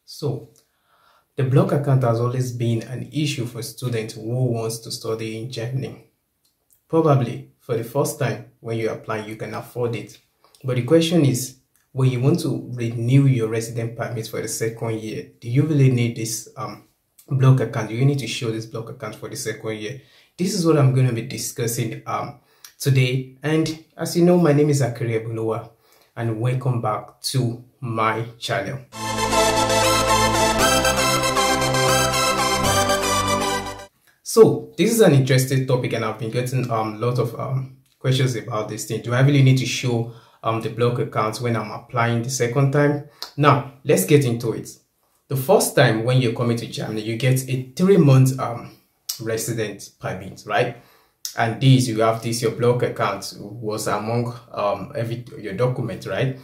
So, the block account has always been an issue for students who wants to study in Germany. Probably for the first time when you apply, you can afford it. But the question is, when you want to renew your resident permit for the second year, do you really need this block account? Do you need to show this block account for the second year? This is what I'm going to be discussing today. And as you know, my name is Akere, and welcome back to my channel. So this is an interesting topic, and I've been getting a lot of questions about this thing. Do I really need to show the block account when I'm applying the second time? Now let's get into it. The first time when you're coming to Germany, you get a 3-month resident permit, right? And this, you have this, your block account was among your document, right?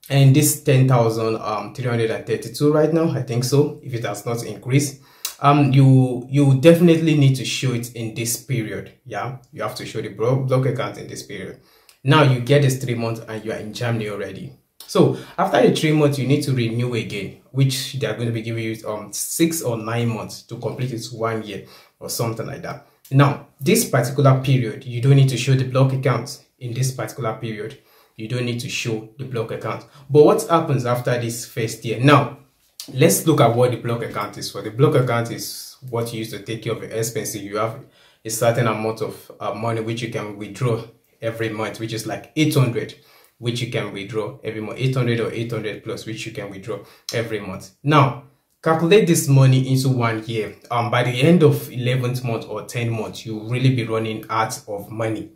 And this 10,332 right now, I think so, if it has not increased. You definitely need to show it in this period. Yeah, you have to show the block account in this period. Now you get this 3 months and you are in Germany already. So after the 3 months, you need to renew again, which they are going to be giving you 6 or 9 months to complete it 1 year or something like that. Now this particular period, you don't need to show the block account. In this particular period, you don't need to show the block account. But what happens after this first year? Now let's look at what the block account is for. The block account is what you use to take care of your expenses. You have a certain amount of money which you can withdraw every month, which is like 800, which you can withdraw every month. 800 or 800 plus, which you can withdraw every month. Now calculate this money into 1 year. By the end of 11th month or 10 months, you'll really be running out of money,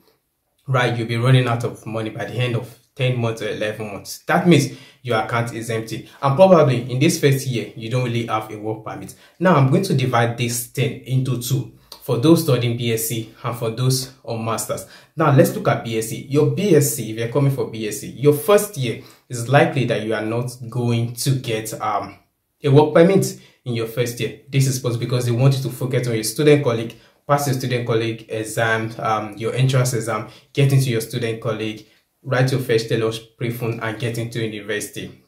right? You'll be running out of money by the end of 10 months or 11 months. That means your account is empty, and probably in this first year you don't really have a work permit. Now I'm going to divide this 10 into 2 for those studying BSc and for those on masters. Now let's look at BSc. Your BSc, if you're coming for BSc, your first year is likely that you are not going to get a work permit in your first year. This is possible because they want you to focus on your student colleague, pass your student colleague exam, your entrance exam, get into your student colleague, write your first tailor's pre-fund, and get into university,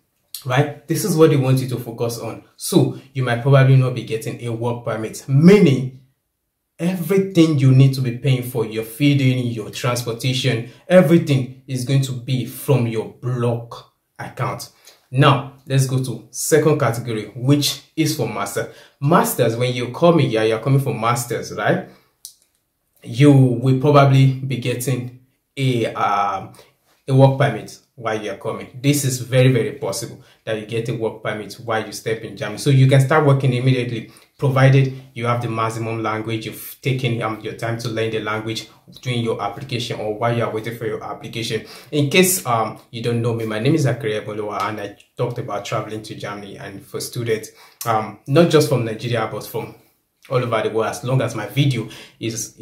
right? This is what they want you to focus on. So you might probably not be getting a work permit, meaning everything you need to be paying for, your feeding, your transportation, everything is going to be from your block account. Now let's go to second category, which is for master. Masters, when you're coming, you're coming for masters, right? You will probably be getting a work permit while you are coming. This is very, very possible that you get a work permit while you step in Germany. So you can start working immediately, provided you have the maximum language, you've taken your time to learn the language during your application or while you are waiting for your application. In case you don't know me, my name is Akere, and I talked about traveling to Germany, and for students, not just from Nigeria, but from all over the world, as long as my video is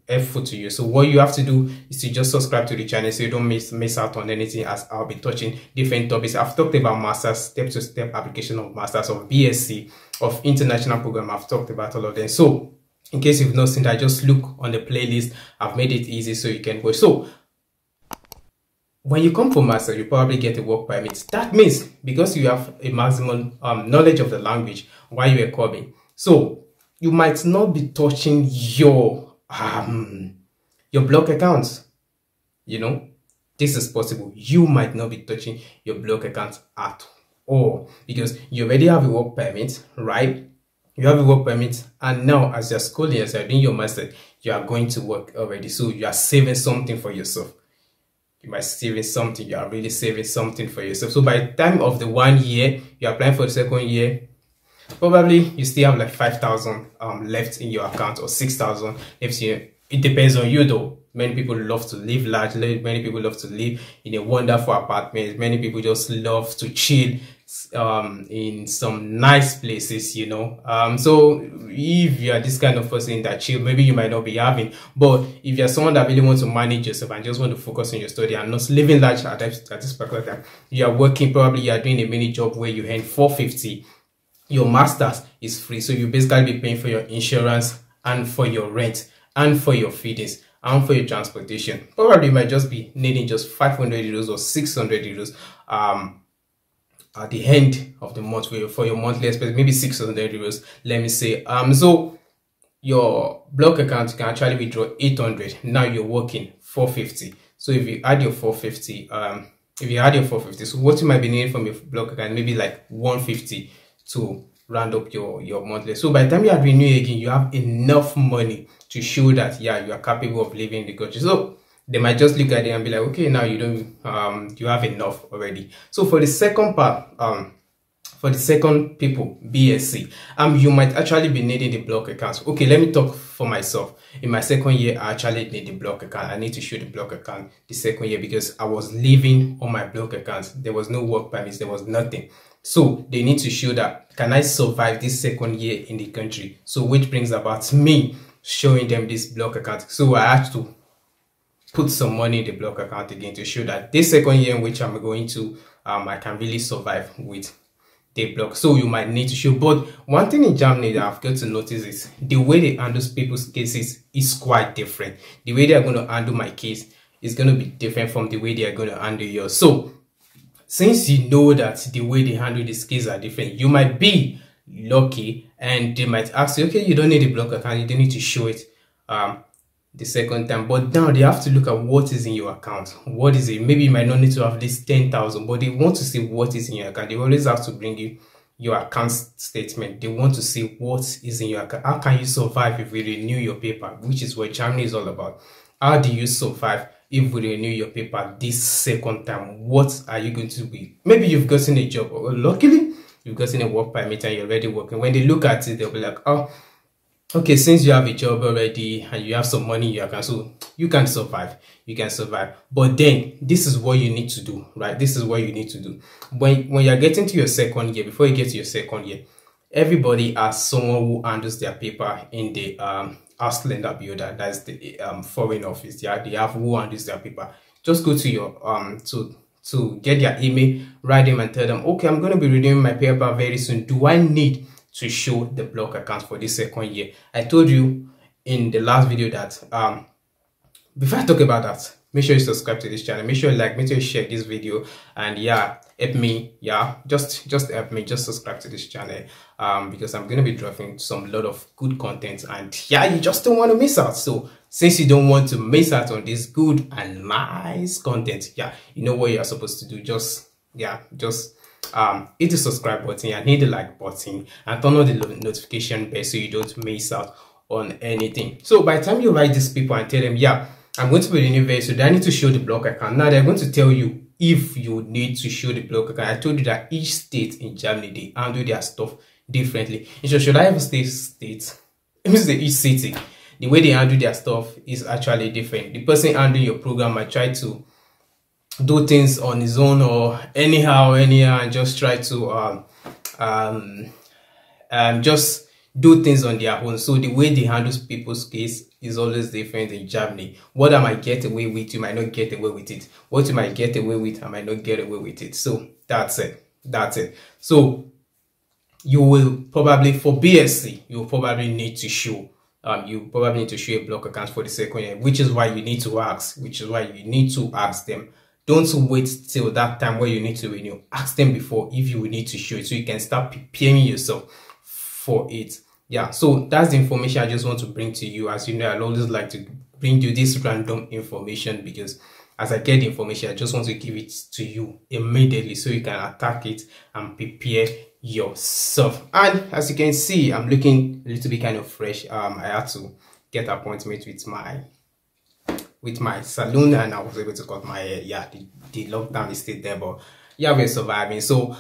helpful to you. So what you have to do is to just subscribe to the channel so you don't miss out on anything, as I'll be touching different topics. I've talked about masters, step-to-step application of masters, of BSc, of international program. I've talked about all of them. So in case you've not seen that, just look on the playlist. I've made it easy so you can watch. So when you come for master, you probably get a work permit. That means because you have a maximum knowledge of the language while you are coming, so you might not be touching your block accounts. You know, this is possible. You might not be touching your block account at all because you already have a work permit, right? You have a work permit, and now as you're schooling, as you're doing your master, you are going to work already. So you are saving something for yourself. You might saving something. You are really saving something for yourself. So by the time of the 1 year, you're applying for the second year, probably you still have like 5,000 left in your account, or 6,000 if you. It depends on you though. Many people love to live largely. Many people love to live in a wonderful apartment. Many people just love to chill in some nice places, you know. So if you are this kind of person that chill, maybe you might not be having. But if you're someone that really wants to manage yourself and just want to focus on your study and not living large at this particular time, you are working, probably you are doing a mini job where you earn 450. Your master's is free, so you basically be paying for your insurance and for your rent and for your feedings and for your transportation. Probably you might just be needing just 500 euros or 600 euros at the end of the month for your monthly expense, maybe 600 euros, let me say. So your block account can actually withdraw 800. Now you're working 450. So if you add your 450, so what you might be needing from your block account, maybe like 150 to round up your monthly. So by the time you are renewing again, you have enough money to show that, yeah, you are capable of living in the country. So they might just look at it and be like, okay, now you don't, you have enough already. So for the second part, for the second people, BSc, you might actually be needing the block accounts. Okay, let me talk for myself. In my second year, I actually need the block account. I need to show the block account the second year because I was living on my block accounts. There was no work permits, there was nothing. So they need to show that, can I survive this second year in the country? So which brings about me showing them this block account. So I had to put some money in the block account again to show that this second year in which I'm going to, I can really survive with the block. So you might need to show. But one thing in Germany that I've got to notice is the way they handle people's cases is quite different. The way they are going to handle my case is going to be different from the way they are going to handle yours. So since you know that the way they handle this case are different, you might be lucky and they might ask you, okay, you don't need a block account, you don't need to show it the second time. But now they have to look at what is in your account. What is it? Maybe you might not need to have this 10,000, but they want to see what is in your account. They always have to bring you your account statement. They want to see what is in your account. How can you survive if we renew your paper, which is what Germany is all about. How do you survive if we renew your paper this second time? What are you going to be? Maybe you've gotten a job, or luckily you've gotten a work permit and you're already working. When they look at it, they'll be like, oh, okay, since you have a job already and you have some money in your account, so you can survive. You can survive. But then this is what you need to do, right? This is what you need to do. When you're getting to your second year, before you get to your second year, everybody has someone who handles their paper in the Ausländer builder, that's the foreign office. Yeah, they have who handles their paper. Just go to your to get their email, write them and tell them, okay, I'm going to be renewing my paper very soon. Do I need to show the block account for this second year? I told you in the last video that before I talk about that, make sure you subscribe to this channel, make sure you like, make sure you share this video, and yeah, help me, yeah, just help me, just subscribe to this channel because I'm going to be dropping some lot of good content, and yeah, you just don't want to miss out. So since you don't want to miss out on this good and nice content, yeah, you know what you're supposed to do. Just hit the subscribe button and hit the like button and turn on the notification bell so you don't miss out on anything. So by the time you write these people and tell them, yeah, I'm going to be renewing very soon, I need to show the block account. Now they're going to tell you if you need to show the block account. I told you that each state in Germany, they handle their stuff differently. So should I ever say state? Let me say each city. The way they handle their stuff is actually different. The person handling your program might try to do things on his own or anyhow, and just try to just do things on their own. So the way they handle people's case is always different in Germany. What I might get away with, you might not get away with it. What you might get away with, I might not get away with it. So that's it. That's it. So you will probably, for BSc, you will probably need to show a block account for the second year, which is why you need to ask, them. Don't wait till that time where you need to renew. Ask them before if you will need to show it so you can start preparing yourself for it. Yeah, so that's the information I just want to bring to you. As you know, I always like to bring you this random information because as I get the information, I just want to give it to you immediately so you can attack it and prepare yourself. And as you can see, I'm looking a little bit kind of fresh. I had to get an appointment with my salon and I was able to cut my hair. Yeah, the lockdown is still there, but yeah, we're surviving. So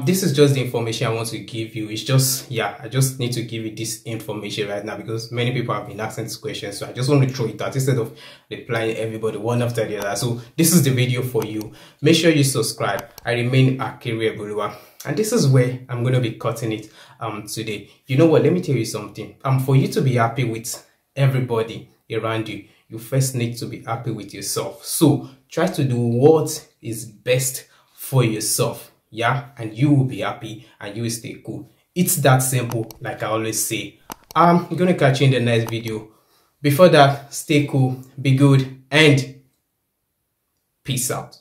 this is just the information I want to give you. It's just, yeah, I just need to give you this information right now because many people have been asking this question, so I just want to throw it out instead of replying everybody one after the other. So this is the video for you. Make sure you subscribe. I remain Akere, and this is where I'm going to be cutting it today. You know what, let me tell you something. For you to be happy with everybody around you, you first need to be happy with yourself. So try to do what is best for yourself, yeah, and you will be happy and you will stay cool. It's that simple, like I always say. I'm gonna catch you in the next video. Before that, stay cool, be good, and peace out.